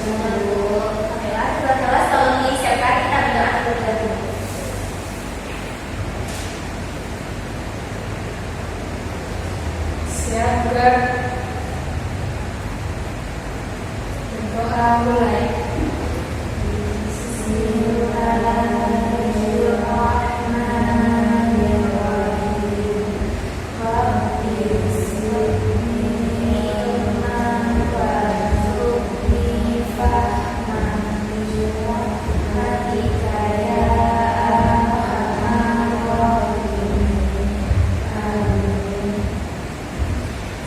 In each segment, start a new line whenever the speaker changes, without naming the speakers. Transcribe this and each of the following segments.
Baiklah, kelas tolong disiapkan kita berdoa terlebih dahulu.
Siap, berdoa mulai.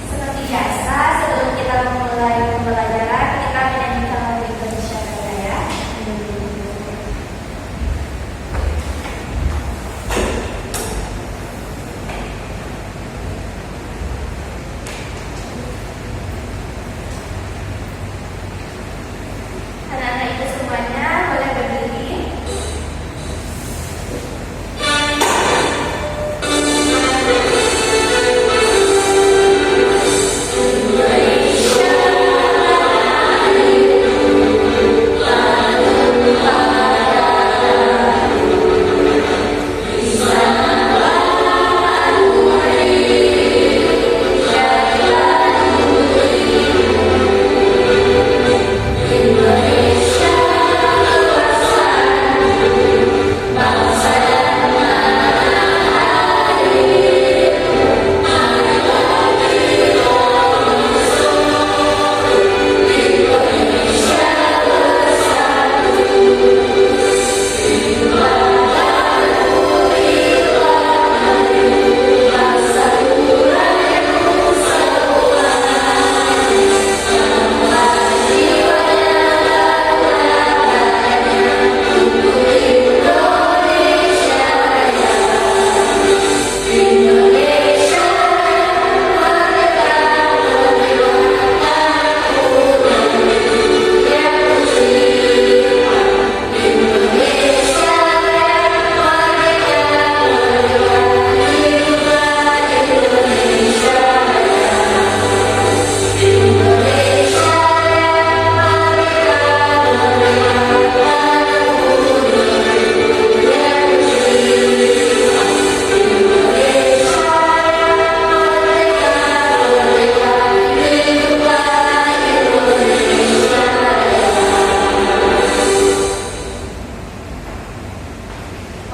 Seperti biasa, sebelum kita memulai pembelajaran, kita menyanyikan lagu Indonesia Raya. Anak-anak itu semuanya boleh berdiri.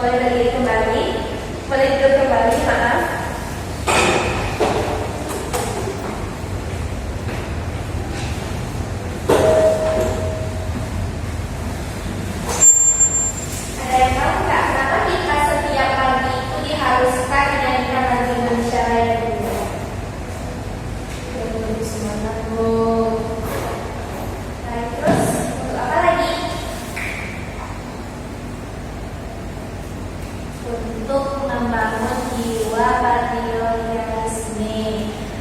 Boleh berdiri kembali, boleh duduk kembali, maaf. Ada yang tahu nggak kenapa kita setiap pagi itu diharuskan menyanyikan lagu Indonesia Raya dulu?
Lebih semangat,
Nah, terus untuk apa lagi? Untuk membangun jiwa patriotisme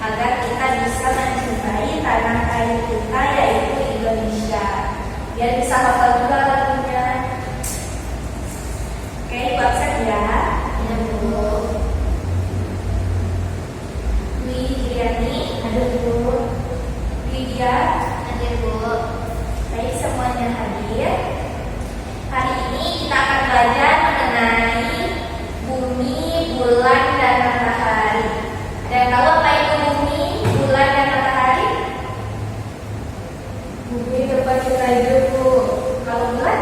agar kita bisa mencintai tanah air kita yaitu Indonesia. Biar bisa hafal juga lagunya. Oke, ibu absen ya. Ini dulu. Dwi Diriani, ada dulu. Lydia, ada dulu. Baik, semuanya hadir. Hari ini kita akan belajar mengenai bumi, bulan, dan matahari. Ada yang tahu apa itu bumi, bulan, dan matahari?
bumi tempat kita hidup, Bu.
Kalau bulan?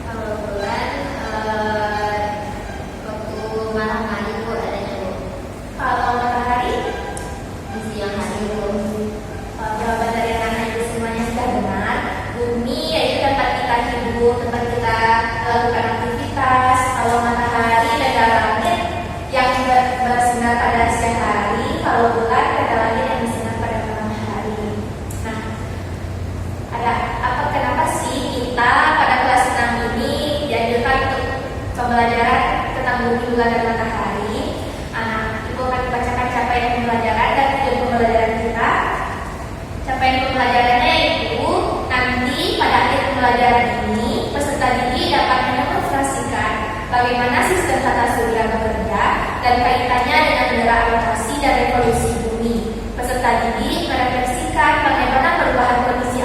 Kalau bulan waktu malam hari Bu adanya Bu.
Kalau matahari?
Di siang hari Bu.
Jawaban dari anak itu semuanya sudah benar. Bumi yaitu tempat kita hidup, tempat kita melakukan aktivitas. Kalau matahari adalah langit yang bersinar pada siang hari. Kalau bulan adalah langit yang bersinar pada malam hari. Nah, kenapa sih kita pada kelas 6 ini dianjurkan untuk pembelajaran tentang bumi, bulan, dan matahari? Ibu akan bacakan capaian pembelajaran dan tujuan pembelajaran kita. Capaian pembelajarannya itu nanti pada akhir pembelajaran ini peserta didik dapat mendemonstrasikan bagaimana sistem tata surya bekerja dan kaitannya dengan bendera alokasi dan revolusi bumi. Peserta didik merefleksikan bagaimana perubahan kondisi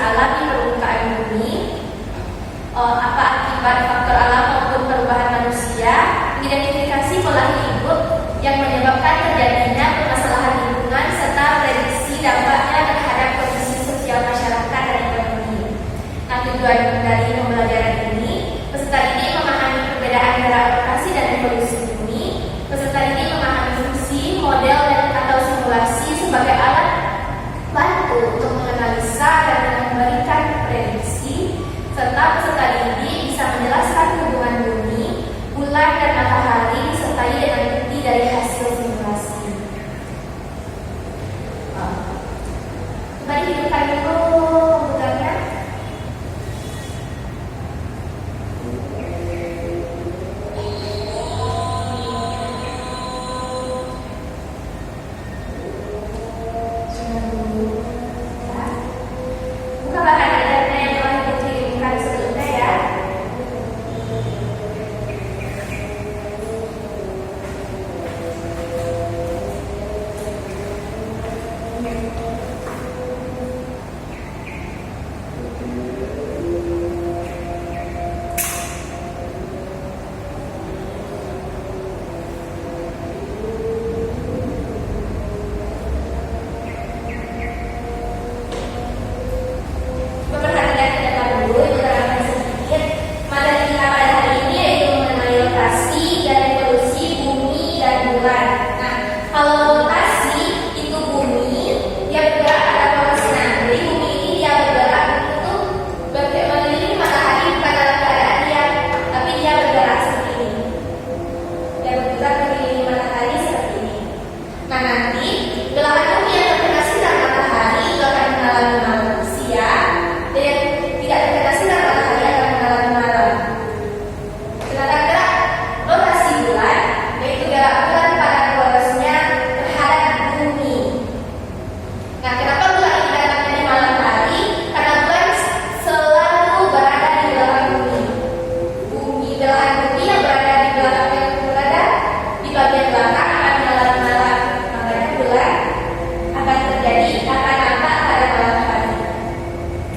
tujuan dari pembelajaran ini, peserta didik memahami perbedaan gerak rotasi dan evolusi bumi. Peserta didik memahami fungsi, model, dan atau simulasi sebagai alat bantu untuk menganalisa dan memberikan prediksi, serta peserta didik bisa menjelaskan hubungan bumi, bulan, dan matahari disertai dengan bukti dari hasil simulasi. Mari hidupkan dulu komputernya. Buka bahan ajarnya yang telah Ibu kirimkan sebelumnya ya. Memperhatikan data dulu, diterangkan sedikit. Materi kita pada hari ini yaitu mengenai rotasi dan evolusi bumi dan bulan. Nah, kalau rotasi itu bumi, dia bergerak pada proporsional. Jadi bumi ini dia bergerak itu mengelilingi matahari bukan dalam keadaan diam, tapi dia bergerak seperti ini. Dia bergerak mengelilingi matahari seperti ini. Nah, nanti belahan bumi yang terkena sinar matahari itu akan mengalami malam siang, dan tidak terkena sinar matahari akan mengalami malam. Sedangkan gerak rotasi bulan, yaitu gerak bulan pada porosnya terhadap bumi. Nah, kenapa bulan ini datangnya di malam hari? Karena bulan selalu berada di belakang bumi. Belahan bumi yang berada di belakang yang berada di bagian belakang akan mengalami malam. Makanya bulan akan nampak pada malam hari.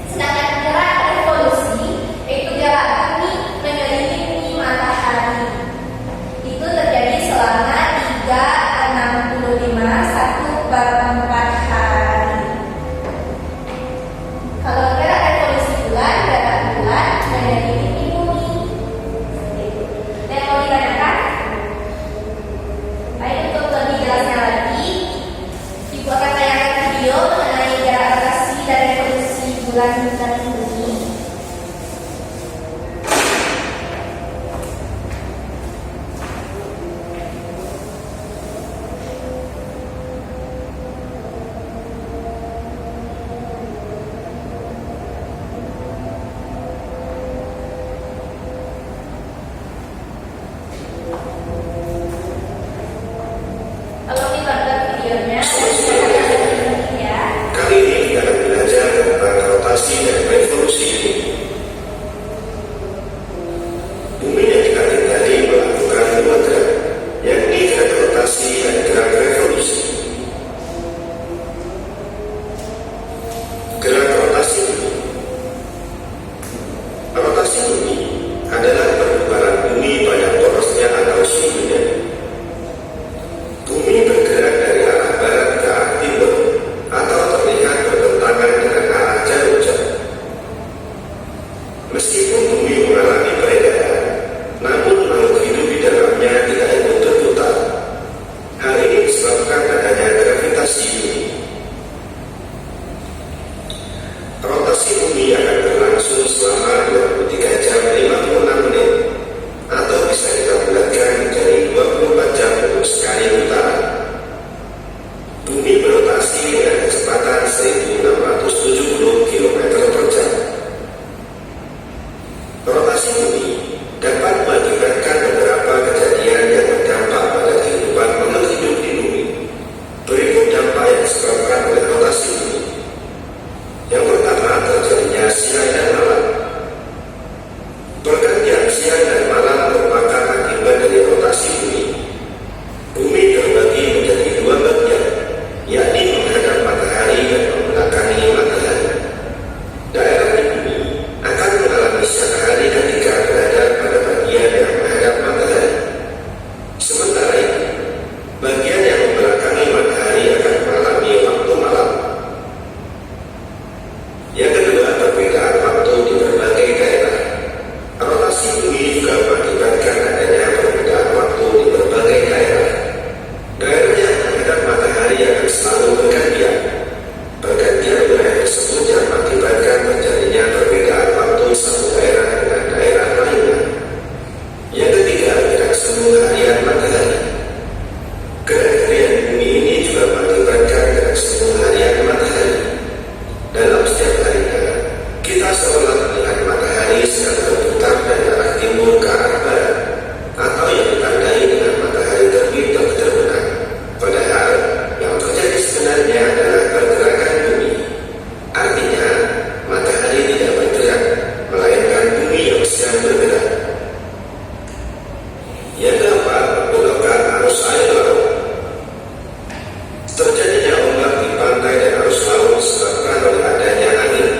Sedangkan gerak revolusi, yaitu gerak bumi mengelilingi matahari, itu terjadi selama 365 hari. Kalau gerak revolusi bulan mengelilingi bumi. Dan mau ditanyakan? Baik, untuk lebih jelasnya lagi, Ibu akan tayangkan video mengenai gerak rotasi dan evolusi bulan dan bumi. Kalau ditonton videonya, ya.
Kali ini kita akan belajar tentang rotasi dan revolusi bumi. Bumi yang kita tinggali melakukan dua gerak, yakni gerak rotasi dan gerak revolusi. Gerak rotasi bumi. Rotasi bumi adalah perputaran bumi pada porosnya atau suhunya. Bumi bergerak dari arah barat ke arah timur atau terlihat bertentangan dengan arah jarum jam. Meskipun bumi mengalami peredaran, namun makhluk hidup di dalamnya tidak ikut berputar. Hal ini disebabkan adanya gravitasi bumi. Rotasi bumi akan berlangsung selama 23 jam 56 menit, atau bisa kita bulatkan menjadi 24 jam untuk sekali putaran. Bumi berotasi dengan kecepatan 1670 km per jam. Rotasi bumi dapat mengakibatkan beberapa kejadian yang berdampak pada kehidupan makhluk hidup di bumi. Berikut dampak yang disebabkan oleh rotasi bumi. Yang pertama, terjadinya siang dan malam. Pergantian siang dan malam merupakan akibat dari rotasi bumi. Bumi terbagi menjadi dua bagian, yakni menghadap matahari dan membelakangi matahari. Daerah di bumi akan mengalami siang hari ketika berada pada bagian yang menghadap matahari. Sementara itu, bagian yang membelakangi matahari akan mengalami waktu malam. Yang kedua, perbedaan waktu di berbagai kita seolah melihat matahari sedang berputar dari arah timur ke arah barat, atau yang ditandai dengan matahari terbit dan terbenam. Padahal yang terjadi sebenarnya adalah pergerakan bumi. Artinya, matahari tidak bergerak, melainkan bumi yang sedang bergerak. Yang keempat, belokan arus air laut. Terjadinya ombak di pantai dan arus laut disebabkan oleh adanya angin.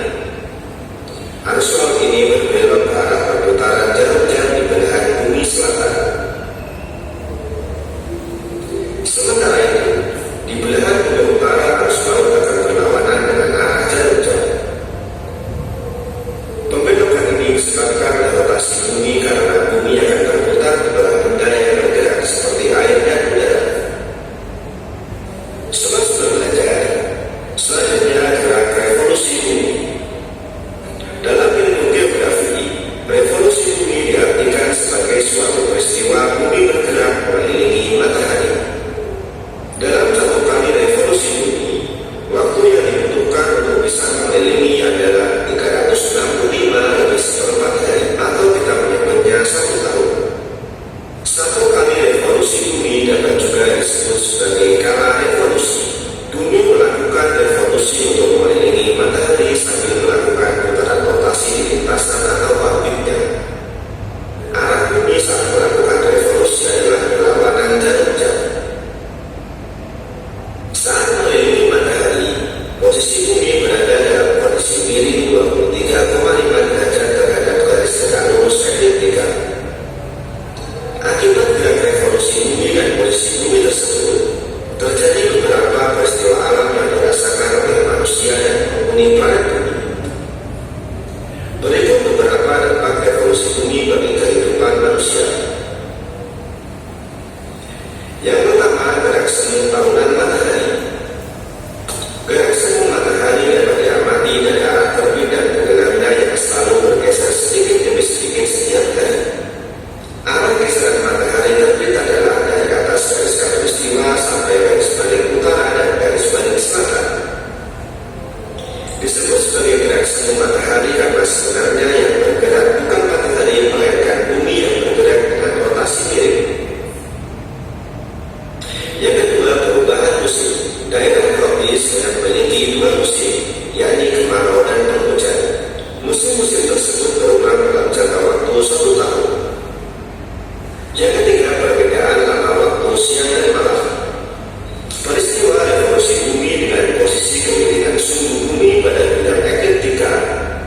Arus laut ini berbelok ke arah perputaran jarum jam di belahan bumi selatan. Sementara itu, di belahan bumi utara arus laut akan berlawanan dengan arah jarum jam. Pembelokan ini disebabkan oleh rotasi bumi karena bumi akan berputar di belahan benda yang bergerak seperti air dan udara. Sobat belajar, selanjutnya gerak revolusi bumi. Dalam ilmu geografi, revolusi bumi diartikan sebagai suatu peristiwa bumi bergerak mengelilingi matahari. Dalam satu kali revolusi bumi, waktu yang dibutuhkan untuk bisa mengelilingi adalah 365 lebih seperempat hari, atau kita menyebutnya 1 tahun. Satu kali revolusi bumi dapat juga disebut sebagai kala revolusi. Bumi melakukan revolusi untuk mengelilingi matahari sambil melakukan putaran rotasi di lintasan atau orbitnya. Arah bumi saat melakukan revolusi adalah berlawanan jarum jam. Saat mengelilingi matahari, posisi bumi berada dalam kondisi miring 23,5 derajat terhadap garis tegak lurus ekliptika. Akibat gerak revolusi bumi dan posisi bumi tersebut, terjadi beberapa peristiwa alam yang dirasakan oleh manusia dan penghuni planet bumi. Berikut beberapa dampak revolusi bumi bagi kehidupan manusia. Yang pertama, gerak semu tahunan matahari. Gerak semu matahari dapat diamati dari arah terbit dan tenggelamnya yang selalu bergeser sedikit demi sedikit setiap hari. Arah geseran matahari terbit adalah dari atas garis khatulistiwa sampai garis balik utara dan garis balik selatan. Disebut sebagai gerak semu matahari karena sebenarnya yang bergerak bukan matahari melainkan bumi yang bergerak dengan rotasi miring. Yang kedua, perubahan musim. Daerah tropis yang memiliki 2 musim, yakni kemarau dan penghujan. Musim-musim tersebut berulang dalam jangka waktu 1 tahun. Yang ketiga, perbedaan lama waktu siang dan malam. Peristiwa revolusi bumi dengan posisi kemiringan suhu bumi pada bidang ekliptika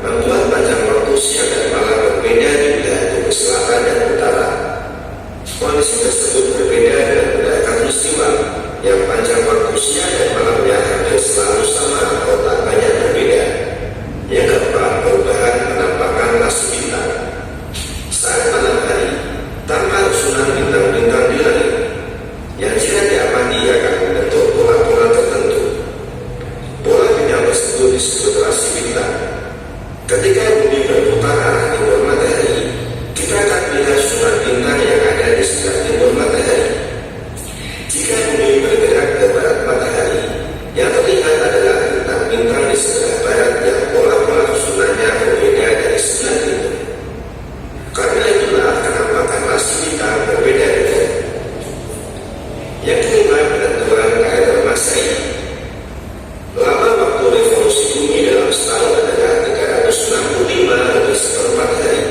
membuat panjang waktu siang dan malam berbeda di belahan bumi selatan dan utara. Kondisi tersebut berbeda dengan belahan khatulistiwa yang panjang waktu siang dan malamnya hampir selalu sama atau tak banyak berbeda. Yang keempat, perubahan penampakan rasi bintang. Saat malam hari, tanpa usulan bintang-bintang di langit, yang jika diamati akan membentuk pola-pola tertentu. Pola bintang tersebut disebut rasi bintang. Ketika bumi berputar arah timur matahari, kita akan melihat susunan bintang yang ada di sebelah timur matahari. Jika bumi bergerak ke barat matahari, yang terlihat adalah bintang-bintang di sebelah barat yang pola-pola susunannya berbeda dari sebelah timur. Karena itulah penampakan rasi bintang berbeda-beda. Yang kelima, penentuan kalender Masehi. Lama waktu revolusi bumi dalam setahun adalah 365 lebih seperempat hari.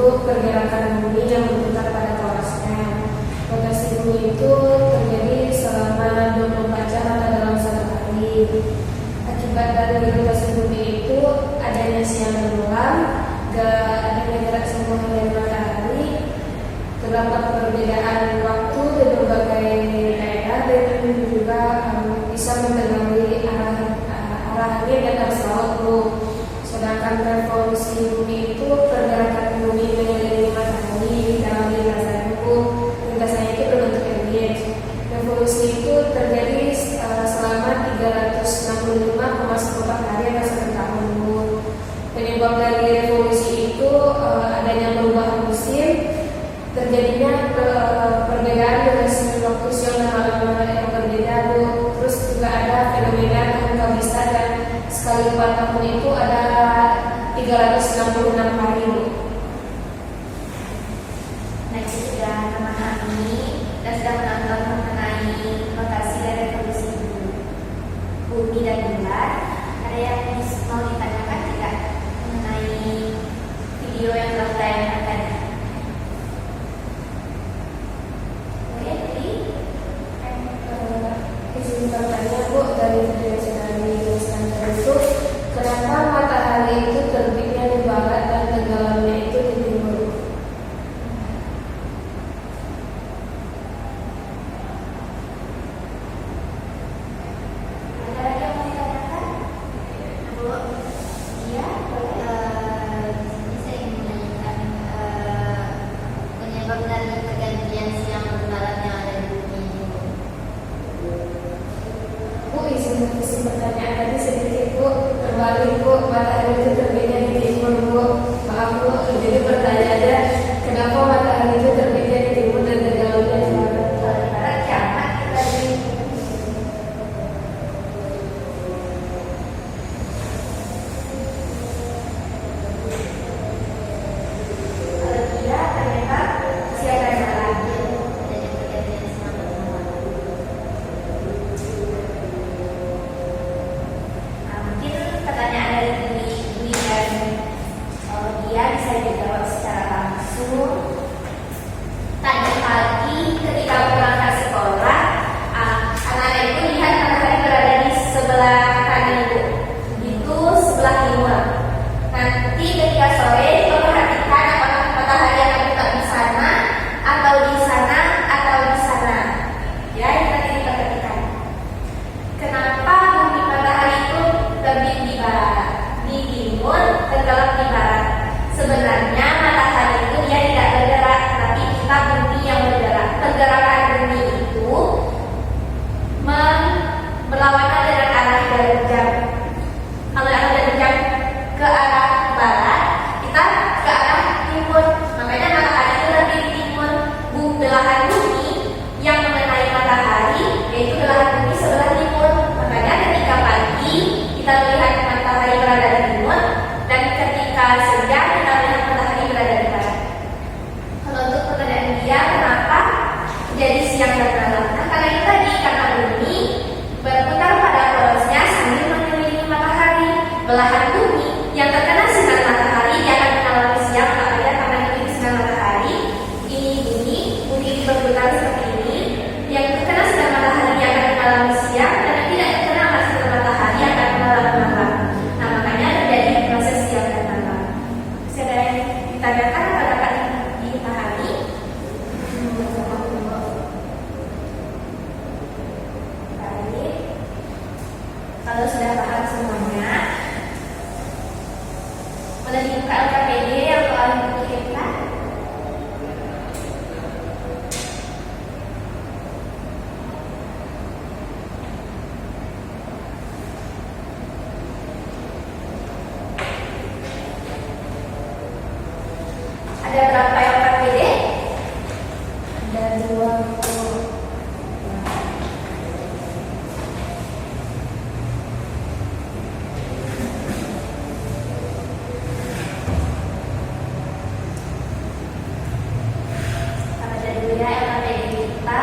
untuk pergerakan bumi yang berputar pada porosnya. Rotasi bumi itu terjadi selama 24 jam atau dalam satu hari. Akibat dari rotasi bumi itu adanya siang dan malam, adanya gerak semu dari matahari, terdapat perbedaan waktu di berbagai daerah dan juga bisa mempengaruhi arah angin dan arus laut, Bu. Sedangkan revolusi bumi itu pergerakan bumi mengelilingi matahari dalam lintasan, Bu. Lintasannya itu berbentuk elipse. Revolusi itu terjadi selama 365,14 hari atau 1 tahun, Bu. Penyebab dari revolusi itu adanya perubahan musim, terjadinya perbedaan durasi waktu siang dan malam yang berbeda, Bu. Terus juga ada fenomena tahun kabisa dan sekali 4 tahun itu ada 366 hari, Bu.
Nah, itu sudah memahami dan sudah menonton mengenai rotasi dan revolusi bumi dan bulan. Ada yang mau ditanyakan tidak mengenai video yang telah ditayangkan tadi? Oke, jadi
Izin bertanya, Bu, dari video yang sudah dijelaskan tadi itu, kenapa matahari itu terbitnya di barat dan tenggelamnya itu di timur?
ada lagi yang mau ditanyakan? Bu, iya, boleh.
Di sini saya ingin menanyakan penyebab dari pergantian siang dan malam yang ada di bumi ini.
Bu, izin pertanyaan tadi sedikit, Bu. Terbalik, Bu, matahari itu terbitnya di timur, Bu. Maaf, Bu, jadi pertanyaannya, kenapa matahari itu terbitnya di timur dan tenggelamnya di barat?
Kalau di barat kiamat kita di kalau dia ternyata siang dan malam.
Dari pergantian siang dan malam.
Nah, mungkin pertanyaan dari Dwi dan dia bisa dijawab secara langsung. Tadi pagi ketika pulang ke sekolah, anak-anak itu lihat matahari berada di sebelah kanan Ibu, itu sebelah timur. Nanti ketika sore diperhatikan apakah matahari akan tetap di sana atau di sana atau di sana. Ya, ini nanti diperhatikan. Kenapa bumi matahari itu terbit di barat, di timur, tenggelam di barat? Sebenarnya matahari itu dia tidak bergerak, tapi kita bumi yang bergerak. Pergerakan bumi itu berlawanan dengan arah jarum jam. Kalau arah jarum jam ke arah barat, kita ke arah timur. Makanya matahari itu lebih di timur. Belahan bumi yang mengenai matahari yaitu belahan bumi sebelah timur. Makanya ketika pagi kita melihat matahari berada di timur, dan ketika senja kita melihat matahari berada di barat. Kalau untuk pertanyaan dia, kenapa jadi siang dan malam? Nah, karena itu tadi, karena bumi berputar pada porosnya sambil mengelilingi matahari. Belahan bumi yang terkena sinar matahari dia akan mengalami siang atau dia karena mengikuti sinar matahari. Ini bumi berputar seperti ini. Yang terkena sinar matahari dia akan mengalami siang, dan yang tidak terkena sinar matahari akan mengalami malam. Nah, makanya terjadi proses siang dan malam. Bisa ada yang ditanyakan atau dapat dipahami? Baik. Kalau sudah paham semuanya, boleh dibuka LKPD yang telah dikirimkan. Ada berapa LKPD?
Ada 2, Bu.
Sama ada dulu ya LKPD kita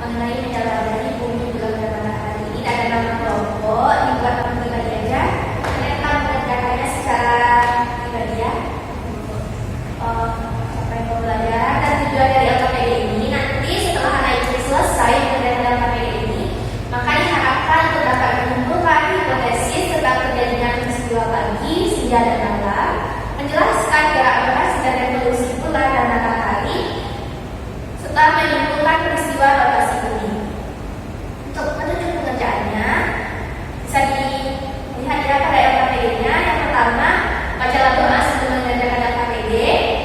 mengenai menyadari bumi, bulan dan matahari. Ini ada nama kelompok, dibuat nama pribadi aja. Kalian akan mengerjakannya secara pribadi ya. tujuan dari LKPD ini, nanti setelah anak itu selesai mengerjakan LKPD ini, maka diharapkan untuk dapat mengumpulkan hipotesis tentang terjadinya peristiwa pagi, senja, dan malam, menjelaskan gerak rotasi dan revolusi bulan dan matahari, serta menyimpulkan peristiwa rotasi bumi. Untuk petunjuk pengerjaannya bisa dilihat ya pada LKPD-nya. Yang pertama, bacalah doa sebelum mengerjakan LKPD,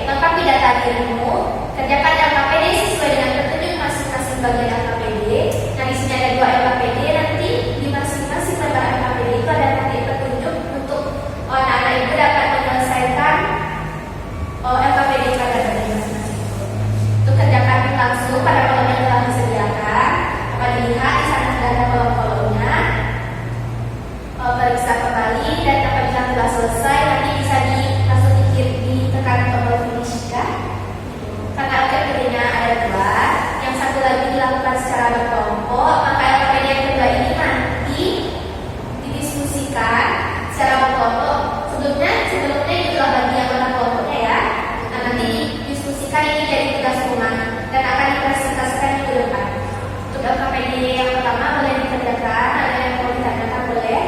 lengkapi data dirimu, kerjakan LKPD sesuai dengan petunjuk masing-masing bagian LKPD. Nah, di sini ada 2 LKPD, nanti di masing-masing lembar LKPD itu ada nanti petunjuk untuk anak-anak ibu dapat menyelesaikan LKPD pada bagian masing-masing. Untuk kerjakan langsung pada kolom yang telah disediakan, dapat dilihat di sana sudah ada kolom-kolomnya. Periksa kembali dan apabila telah selesai nanti bisa langsung ditekan tombol finish ya. Karena LKPD-nya ada 2, yang satu lagi dilakukan secara berkelompok, maka LKPD yang kedua ini nanti didiskusikan secara berkelompok. Sebelumnya itu telah bagi yang mana kelompoknya ya. Nah, nanti didiskusikan ini jadi tugas rumah dan akan dipresentasikan minggu depan. Untuk LKPD yang pertama boleh dikerjakan, ada yang mau ditanyakan boleh.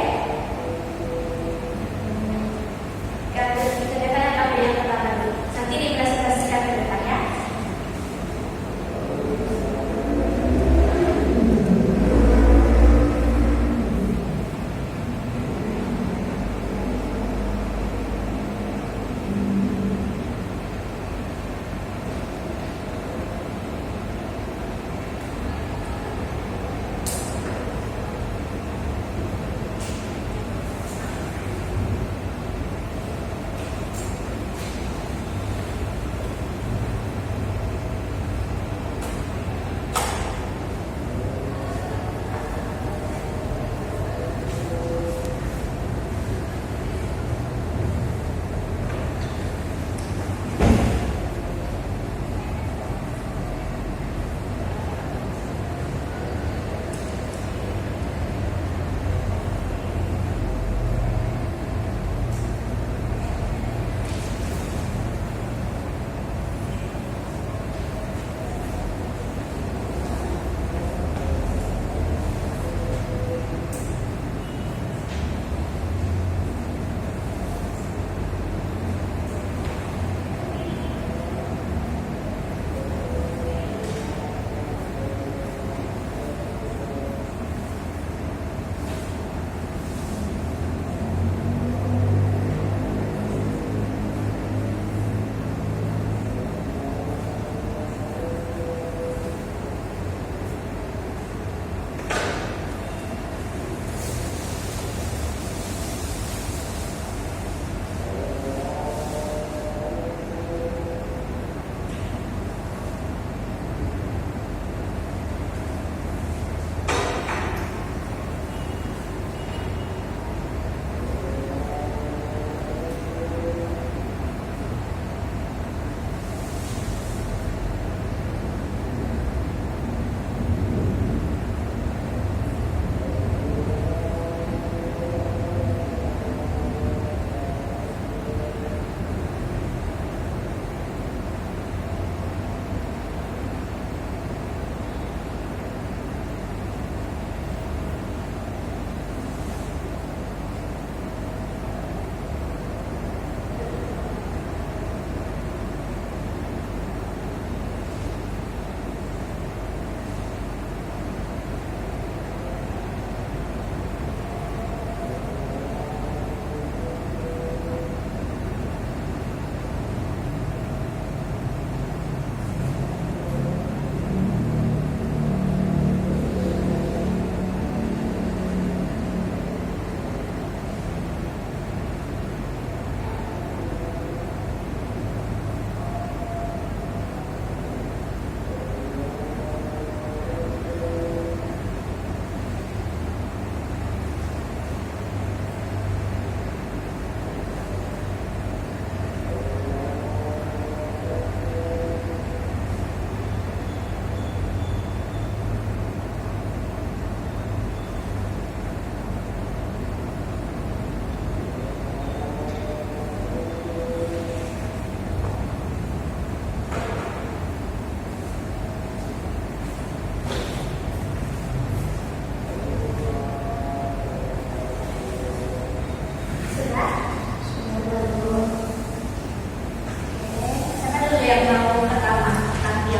tuh yang mau pertama tampil?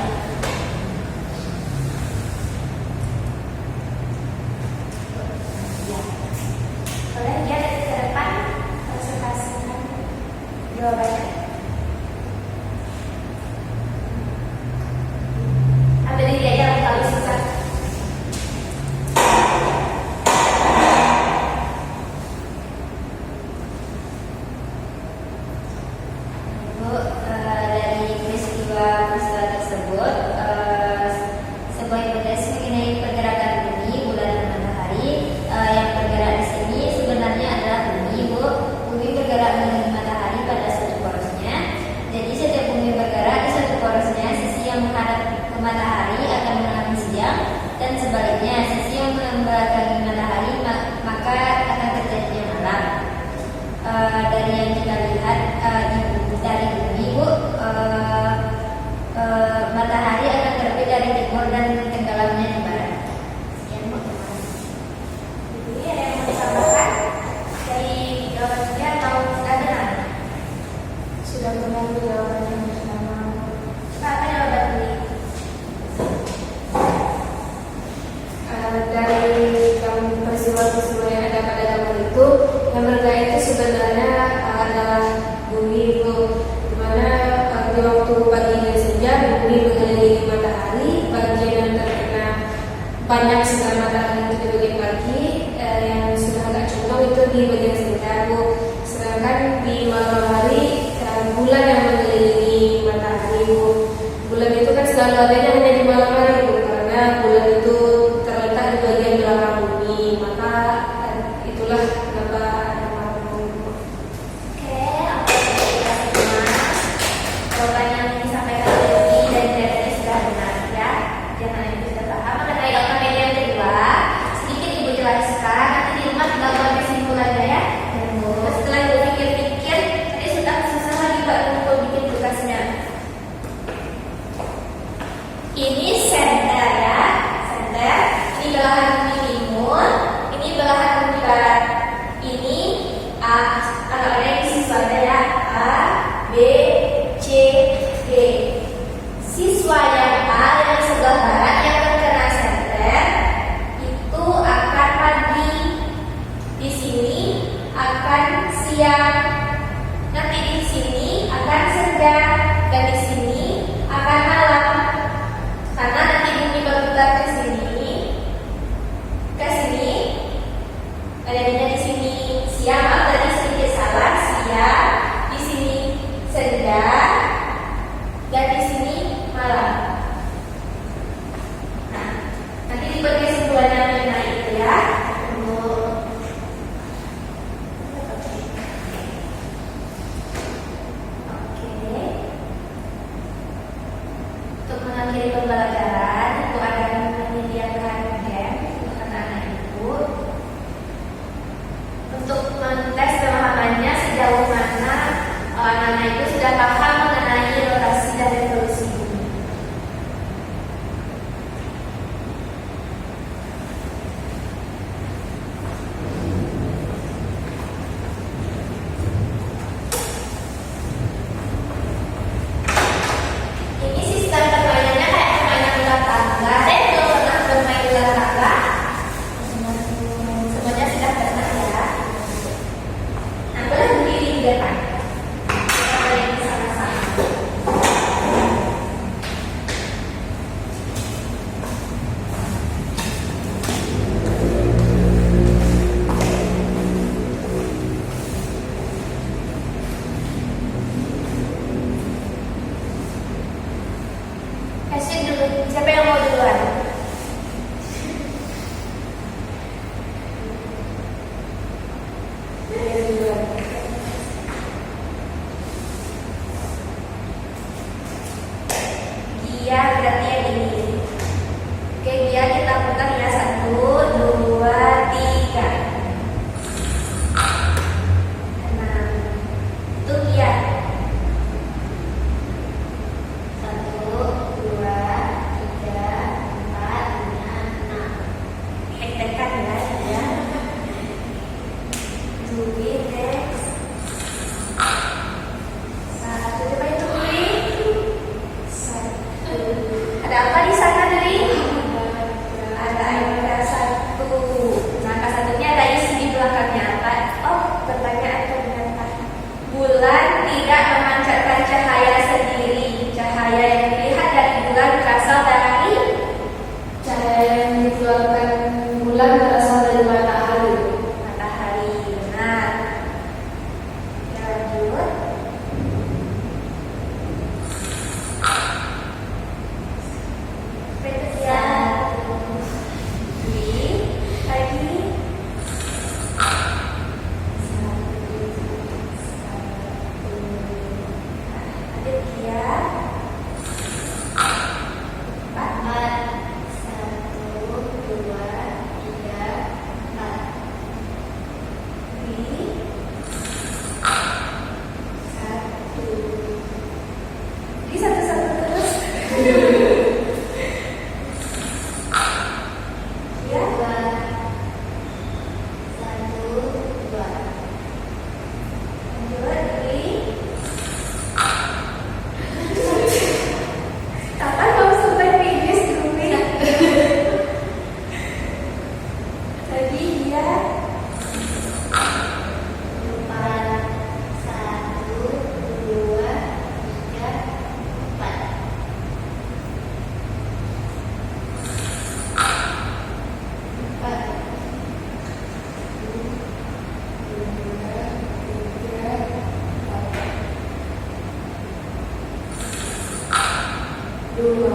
Ya. Boleh ya dari ke depan presentasikan jawabannya. Ambil diri aja yang paling susah.
Dari peristiwa tersebut, sebuah hipotesa mengenai pergerakan bumi, bulan dan matahari. Yang bergerak di sini sebenarnya adalah bumi, Bu. Bumi bergerak mengelilingi matahari pada satu porosnya. Jadi setiap bumi bergerak di satu porosnya, sisi yang menghadap ke matahari akan mengalami siang, dan sebaliknya sisi yang membelakangi matahari maka akan terjadinya malam. Dari yang kita lihat dari bumi, Bu, matahari akan terbit dari timur dan tenggelamnya di barat. Sekian, Bu.
Jadi ada yang mau ditambahkan dari jawabannya atau sudah benar?
Sudah benar jawabannya bersama.
Apa jawaban ini?
Dari peristiwa-peristiwa yang ada pada zaman itu, yang bergerak itu sebenarnya adalah bumi, Bu. Dimana di waktu pagi dan senja bumi mengelilingi matahari, bagian yang terkena banyak sinar matahari itu di bagian pagi, yang sudah agak condong itu di bagian senja, Bu. Sedangkan di malam hari bulan yang mengelilingi matahari, Bu. Bulan itu kan selalu adanya hanya di malam hari, Bu, karena bulan itu terletak di bagian belakang bumi, maka itulah kenapa ada malam bumi, Bu.
Oke, aku sudah semua. Jawaban yang disampaikan oleh Dewi dan Dede sudah benar ya. Jangan ibu sudah paham mengenai dokter media yang kedua. Sedikit ibu jelaskan. Nanti di rumah tinggal buat kesimpulannya ya. Dan Bu, setelah ibu pikir-pikir, tadi sudah susah lagi Mbak untuk bikin tugasnya. Ini senter ya, senter. Ini belahan bumi timur, ini belahan bumi barat. Ini A, kalau ada yang siswanya ya, A, B, C, D. Siswa yang A yang sebelah barat yang terkena senter itu akan pagi, di sini akan siang, nanti di sini akan senja, dan di sini akan malam. Karena nanti bumi berputar ke sini, adanya di sini siang, tadi sedikit salah, siang, di sini senja, dan di sini malam. Nah, nanti dibuat kesimpulannya mengenai itu ya. Oke. Untuk mengakhiri pembelajaran, itu ada menyediakan game untuk anak-anak ibu untuk mentes pemahamannya sejauh mana anak-anak itu sudah paham mengenai rotasi dan revolusi bumi. Ini sistem permainannya kayak permainan ular tangga. Saya belum pernah bermain ular tangga. Semuanya sudah pernah ya. Nah, boleh berdiri di depan. Kita main sama-sama. Kasih dulu. Siapa yang mau duluan? Dia berarti yang ini. Oke, dia kita putar ya. 1, 2, 3. 6. Itu dia. 1, 2, 3.
2.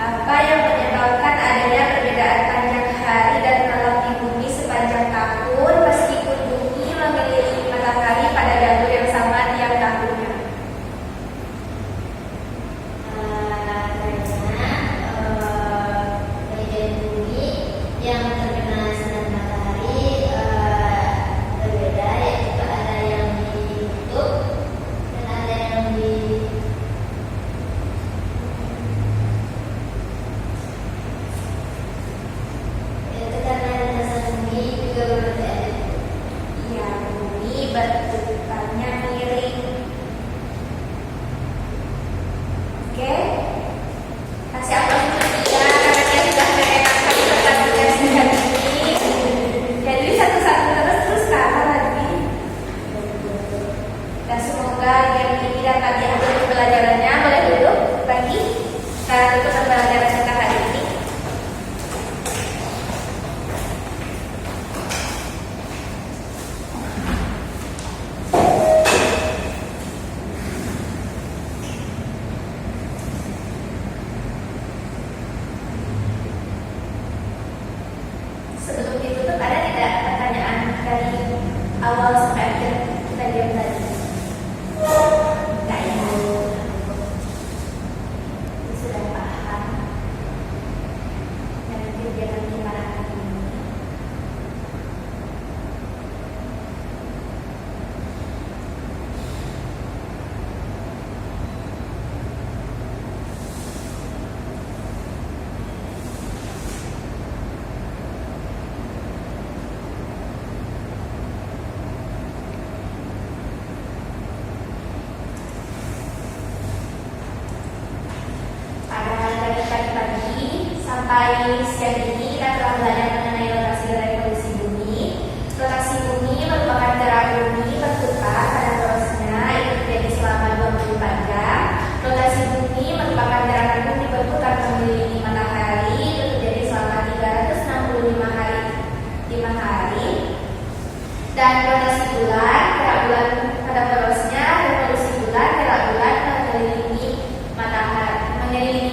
Apa yang menyebabkan adanya perbedaan panjang hari dan malam di bumi sepanjang tahun meskipun bumi mengelilingi matahari pada jalur yang sama tiap tahunnya?
Bagian bumi yang terkena sinar matahari berbeda, yaitu ada yang ditutup dan ada yang di itu karena lintasan bumi juga berbeda.
Ya, bumi bentukannya miring. Oke, kasih aplaus untuk dia karena dia sudah mengenakan pertandingan sejak ini. Jadi satu-satu terus kalah lagi. Dan semoga game ini dapat diambil pembelajarannya. Boleh duduk lagi. Kita tutup pembelajaran kita hari ini. Sebelum ditutup, ada tidak pertanyaan dari awal sampai akhir kita diam tadi? Enggak ya? Sudah paham. Dan nanti dia akan gimana ini. Pada pagi-pagi sampai siang ini kita telah belajar mengenai rotasi revolusi bumi. Rotasi bumi merupakan gerak bumi berputar pada porosnya itu terjadi selama 24 jam. Rotasi bumi merupakan gerakan bumi berputar mengelilingi matahari itu terjadi selama 365 hari. Dan rotasi bulan, gerak bulan pada porosnya, revolusi bulan, gerak bulan mengelilingi matahari, mengelilingi